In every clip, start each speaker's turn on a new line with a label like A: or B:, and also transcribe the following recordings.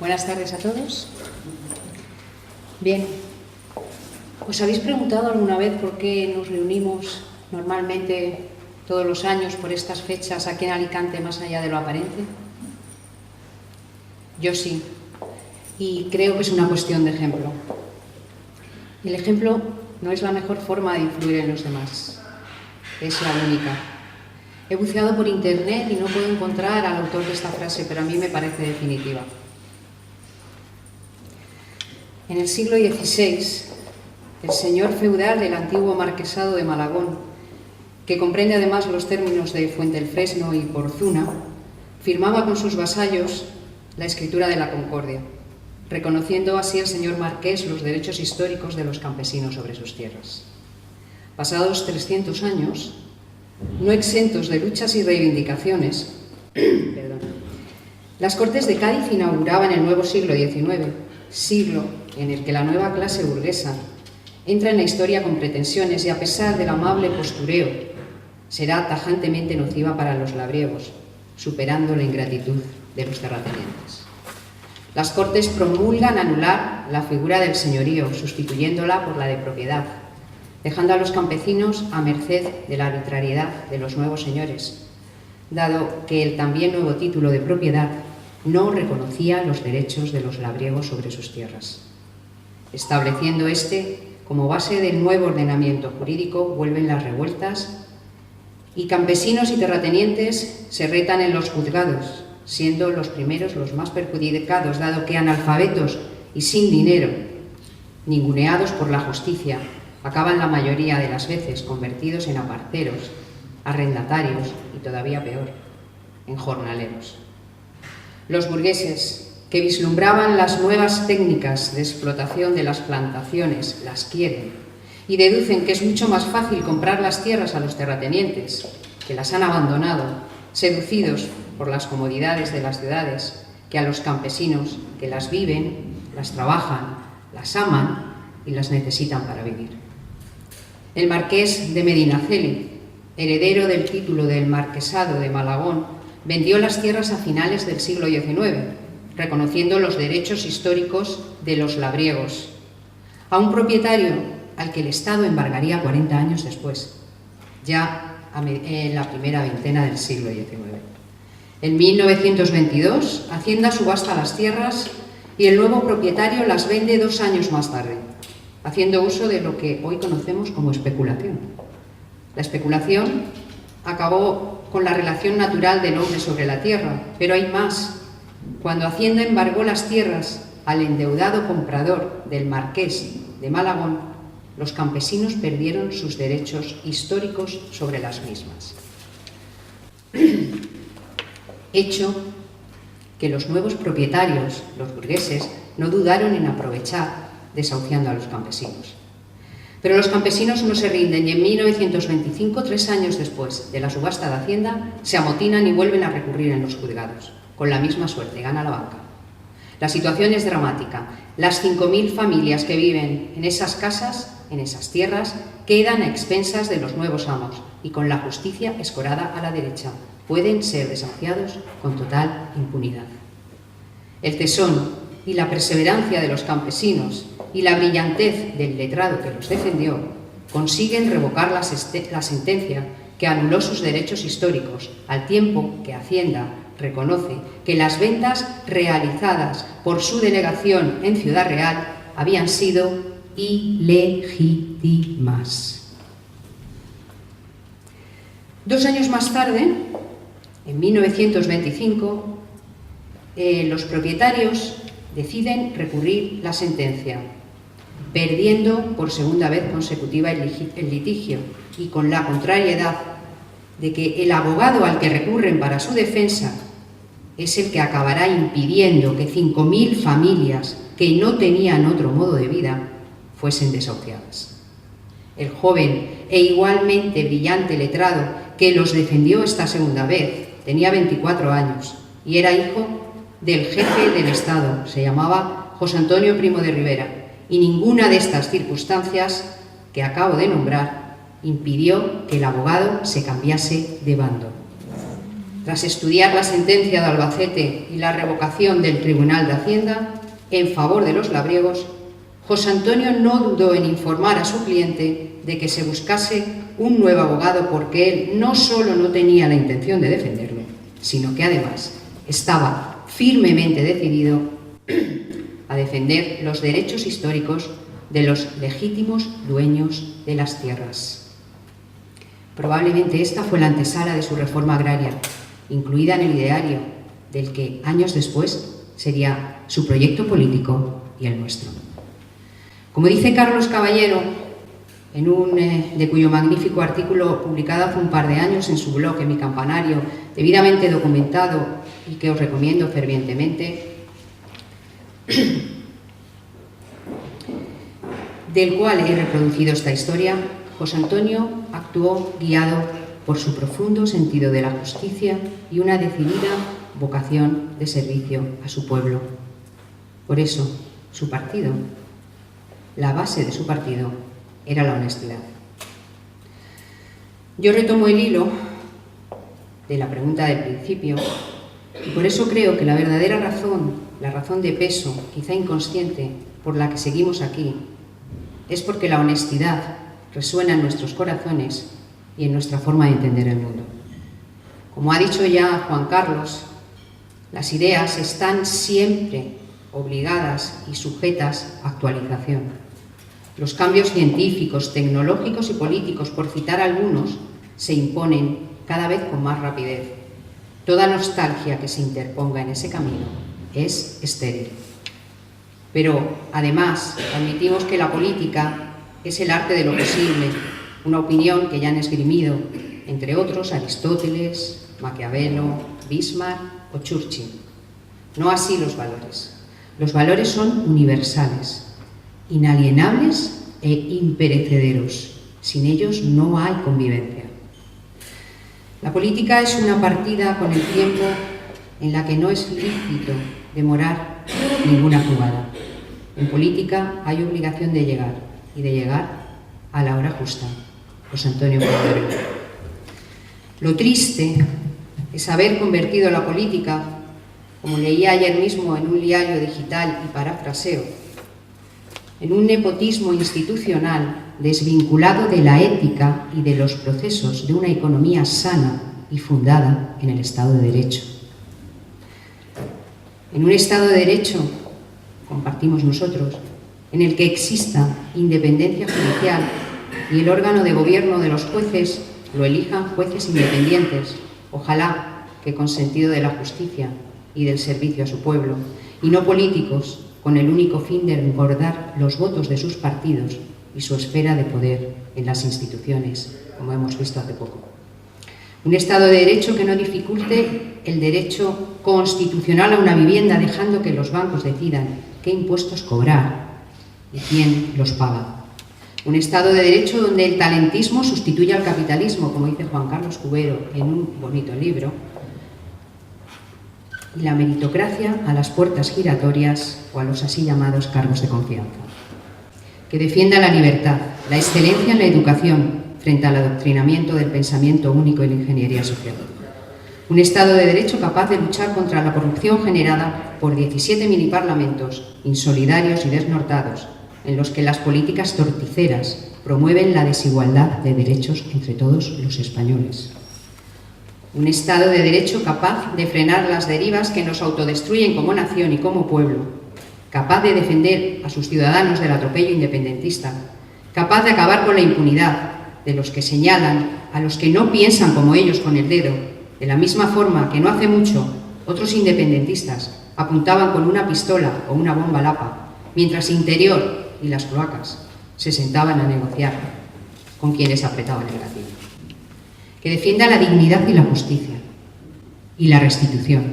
A: Buenas tardes a todos. Bien, ¿os habéis preguntado alguna vez por qué nos reunimos normalmente todos los años por estas fechas aquí en Alicante más allá de lo aparente? Yo sí, y creo que es una cuestión de ejemplo. El ejemplo no es la mejor forma de influir en los demás, es la única. He buceado por internet y no puedo encontrar al autor de esta frase, pero a mí me parece definitiva. En el siglo XVI, el señor feudal del antiguo marquesado de Malagón, que comprende además los términos de Fuenteelfresno y Porzuna, firmaba con sus vasallos la escritura de la Concordia, reconociendo así el señor marqués los derechos históricos de los campesinos sobre sus tierras. Pasados 300 años, no exentos de luchas y reivindicaciones, las Cortes de Cádiz inauguraban el nuevo siglo XIX, siglo en el que la nueva clase burguesa entra en la historia con pretensiones y, a pesar del amable postureo, será tajantemente nociva para los labriegos, superando la ingratitud de los terratenientes. Las Cortes promulgan anular la figura del señorío, sustituyéndola por la de propiedad, dejando a los campesinos a merced de la arbitrariedad de los nuevos señores, dado que el también nuevo título de propiedad no reconocía los derechos de los labriegos sobre sus tierras. Estableciendo como base del nuevo ordenamiento jurídico, vuelven las revueltas y campesinos y terratenientes se retan en los juzgados, siendo los primeros los más perjudicados, dado que analfabetos y sin dinero, ninguneados por la justicia, acaban la mayoría de las veces convertidos en aparceros, arrendatarios y, todavía peor, en jornaleros. Los burgueses, que vislumbraban las nuevas técnicas de explotación de las plantaciones, las quieren y deducen que es mucho más fácil comprar las tierras a los terratenientes, que las han abandonado, seducidos por las comodidades de las ciudades, que a los campesinos, que las viven, las trabajan, las aman y las necesitan para vivir. El marqués de Medinaceli, heredero del título del marquesado de Malagón, vendió las tierras a finales del siglo XIX, reconociendo los derechos históricos de los labriegos, a un propietario al que el Estado embargaría 40 años después, ya en la primera veintena del siglo XIX. En 1922, Hacienda subasta las tierras y el nuevo propietario las vende 2 años más tarde, haciendo uso de lo que hoy conocemos como especulación. La especulación acabó con la relación natural del hombre sobre la tierra, pero hay más. Cuando Hacienda embargó las tierras al endeudado comprador del marqués de Malagón, los campesinos perdieron sus derechos históricos sobre las mismas. Hecho que los nuevos propietarios, los burgueses, no dudaron en aprovechar, desahuciando a los campesinos. Pero los campesinos no se rinden y en 1925, 3 años después de la subasta de Hacienda, se amotinan y vuelven a recurrir en los juzgados. Con la misma suerte, gana la banca. La situación es dramática. Las 5.000 familias que viven en esas casas, en esas tierras, quedan a expensas de los nuevos amos y con la justicia escorada a la derecha. Pueden ser desahuciados con total impunidad. El tesón y la perseverancia de los campesinos y la brillantez del letrado que los defendió consiguen revocar la sentencia que anuló sus derechos históricos, al tiempo que Hacienda reconoce que las ventas realizadas por su delegación en Ciudad Real habían sido ilegítimas. 2 años más tarde, en 1925, los propietarios deciden recurrir la sentencia, perdiendo por segunda vez consecutiva el litigio y con la contrariedad de que el abogado al que recurren para su defensa es el que acabará impidiendo que 5.000 familias que no tenían otro modo de vida fuesen desahuciadas. El joven e igualmente brillante letrado que los defendió esta segunda vez tenía 24 años y era hijo del jefe del Estado, se llamaba José Antonio Primo de Rivera, y ninguna de estas circunstancias que acabo de nombrar impidió que el abogado se cambiase de bando. Tras estudiar la sentencia de Albacete y la revocación del Tribunal de Hacienda en favor de los labriegos, José Antonio no dudó en informar a su cliente de que se buscase un nuevo abogado porque él no solo no tenía la intención de defenderlo, sino que además estaba firmemente decidido a defender los derechos históricos de los legítimos dueños de las tierras. Probablemente esta fue la antesala de su reforma agraria, incluida en el ideario, del que años después sería su proyecto político y el nuestro. Como dice Carlos Caballero, de cuyo magnífico artículo publicado hace un par de años en su blog, en Mi Campanario, debidamente documentado y que os recomiendo fervientemente, del cual he reproducido esta historia, José Antonio actuó guiado por su profundo sentido de la justicia y una decidida vocación de servicio a su pueblo. Por eso, su partido, la base de su partido, era la honestidad. Yo retomo el hilo de la pregunta del principio y por eso creo que la verdadera razón, la razón de peso, quizá inconsciente, por la que seguimos aquí, es porque la honestidad resuena en nuestros corazones y en nuestra forma de entender el mundo. Como ha dicho ya Juan Carlos, las ideas están siempre obligadas y sujetas a actualización. Los cambios científicos, tecnológicos y políticos, por citar algunos, se imponen cada vez con más rapidez. Toda nostalgia que se interponga en ese camino es estéril. Pero, además, admitimos que la política es el arte de lo posible, una opinión que ya han esgrimido, entre otros, Aristóteles, Maquiavelo, Bismarck o Churchill. No así los valores. Los valores son universales, inalienables e imperecederos. Sin ellos no hay convivencia. La política es una partida con el tiempo en la que no es lícito demorar ninguna jugada. En política hay obligación de llegar, y de llegar a la hora justa. José Antonio Cordero. Lo triste es haber convertido la política, como leía ayer mismo en un diario digital y parafraseo, en un nepotismo institucional desvinculado de la ética y de los procesos de una economía sana y fundada en el Estado de Derecho. En un Estado de Derecho, compartimos nosotros, en el que exista independencia judicial y el órgano de gobierno de los jueces lo elijan jueces independientes, ojalá que con sentido de la justicia y del servicio a su pueblo, y no políticos con el único fin de engordar los votos de sus partidos y su esfera de poder en las instituciones, como hemos visto hace poco. Un Estado de Derecho que no dificulte el derecho constitucional a una vivienda, dejando que los bancos decidan qué impuestos cobrar y quién los paga. Un Estado de Derecho donde el talentismo sustituya al capitalismo, como dice Juan Carlos Cubero en un bonito libro, y la meritocracia a las puertas giratorias o a los así llamados cargos de confianza. Que defienda la libertad, la excelencia en la educación frente al adoctrinamiento del pensamiento único y la ingeniería social. Un Estado de Derecho capaz de luchar contra la corrupción generada por 17 miniparlamentos insolidarios y desnortados, en los que las políticas torticeras promueven la desigualdad de derechos entre todos los españoles. Un Estado de Derecho capaz de frenar las derivas que nos autodestruyen como nación y como pueblo, capaz de defender a sus ciudadanos del atropello independentista, capaz de acabar con la impunidad de los que señalan a los que no piensan como ellos con el dedo, de la misma forma que no hace mucho otros independentistas apuntaban con una pistola o una bomba lapa, mientras Interior y las cloacas se sentaban a negociar con quienes apretaban el gatillo. Que defienda la dignidad y la justicia y la restitución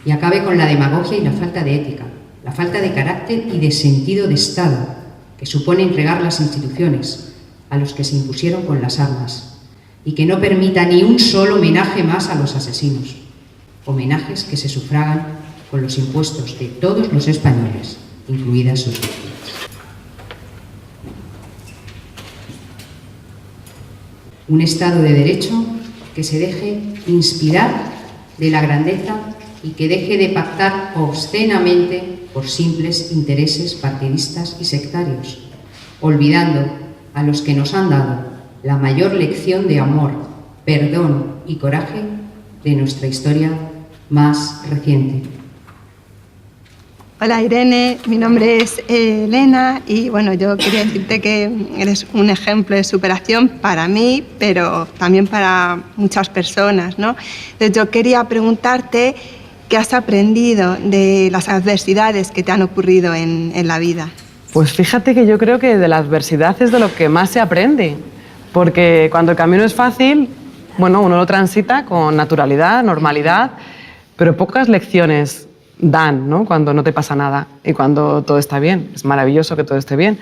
A: y acabe con la demagogia y la falta de ética, la falta de carácter y de sentido de Estado que supone entregar las instituciones a los que se impusieron con las armas y que no permita ni un solo homenaje más a los asesinos, homenajes que se sufragan con los impuestos de todos los españoles, incluidas sus víctimas. Un Estado de Derecho que se deje inspirar de la grandeza y que deje de pactar obscenamente por simples intereses partidistas y sectarios, olvidando a los que nos han dado la mayor lección de amor, perdón y coraje de nuestra historia más reciente.
B: Hola Irene, mi nombre es Elena y bueno, yo quería decirte que eres un ejemplo de superación para mí, pero también para muchas personas, ¿no? Entonces yo quería preguntarte qué has aprendido de las adversidades que te han ocurrido en la vida.
C: Pues fíjate que yo creo que de la adversidad es de lo que más se aprende, porque cuando el camino es fácil, bueno, uno lo transita con naturalidad, normalidad, pero pocas lecciones dan, ¿no? Cuando no te pasa nada y cuando todo está bien. Es maravilloso que todo esté bien,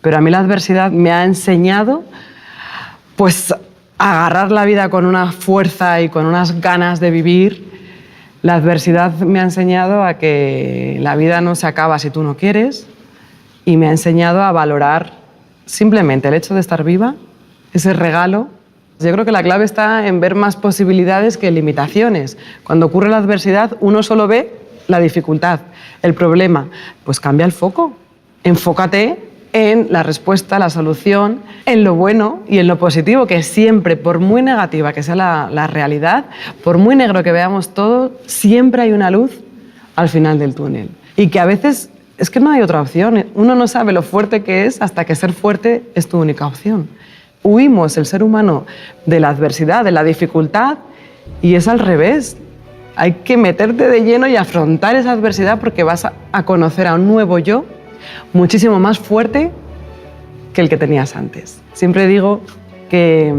C: pero a mí la adversidad me ha enseñado pues a agarrar la vida con una fuerza y con unas ganas de vivir. La adversidad me ha enseñado a que la vida no se acaba si tú no quieres y me ha enseñado a valorar simplemente el hecho de estar viva, ese regalo. Yo creo que la clave está en ver más posibilidades que limitaciones. Cuando ocurre la adversidad, uno solo ve la dificultad, el problema. Pues cambia el foco. Enfócate en la respuesta, la solución, en lo bueno y en lo positivo, que siempre, por muy negativa que sea la realidad, por muy negro que veamos todo, siempre hay una luz al final del túnel. Y que a veces es que no hay otra opción. Uno no sabe lo fuerte que es hasta que ser fuerte es tu única opción. Huimos, el ser humano, de la adversidad, de la dificultad, y es al revés. Hay que meterte de lleno y afrontar esa adversidad porque vas a conocer a un nuevo yo muchísimo más fuerte que el que tenías antes. Siempre digo que,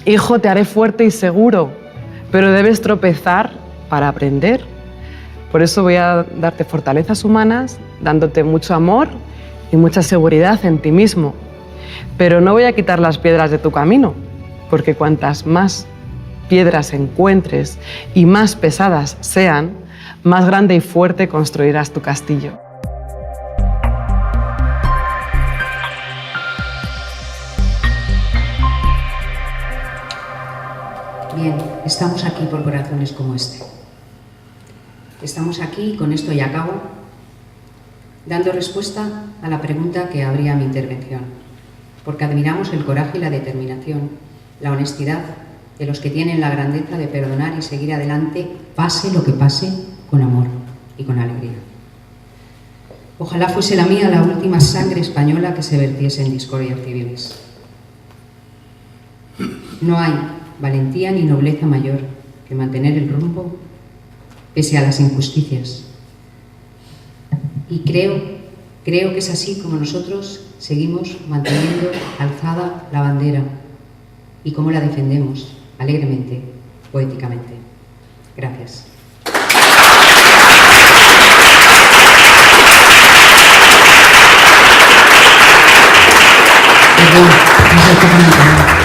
C: hijo, te haré fuerte y seguro, pero debes tropezar para aprender. Por eso voy a darte fortalezas humanas, dándote mucho amor y mucha seguridad en ti mismo. Pero no voy a quitar las piedras de tu camino, porque cuantas más piedras encuentres y más pesadas sean, más grande y fuerte construirás tu castillo.
A: Bien, estamos aquí por corazones como este. Estamos aquí, con esto y acabo, dando respuesta a la pregunta que abría mi intervención, porque admiramos el coraje y la determinación, la honestidad de los que tienen la grandeza de perdonar y seguir adelante, pase lo que pase, con amor y con alegría. Ojalá fuese la mía la última sangre española que se vertiese en discordias civiles. No hay valentía ni nobleza mayor que mantener el rumbo pese a las injusticias. Y creo que es así como nosotros seguimos manteniendo alzada la bandera y cómo la defendemos alegremente, poéticamente. Gracias. Perdón, no sé cómo me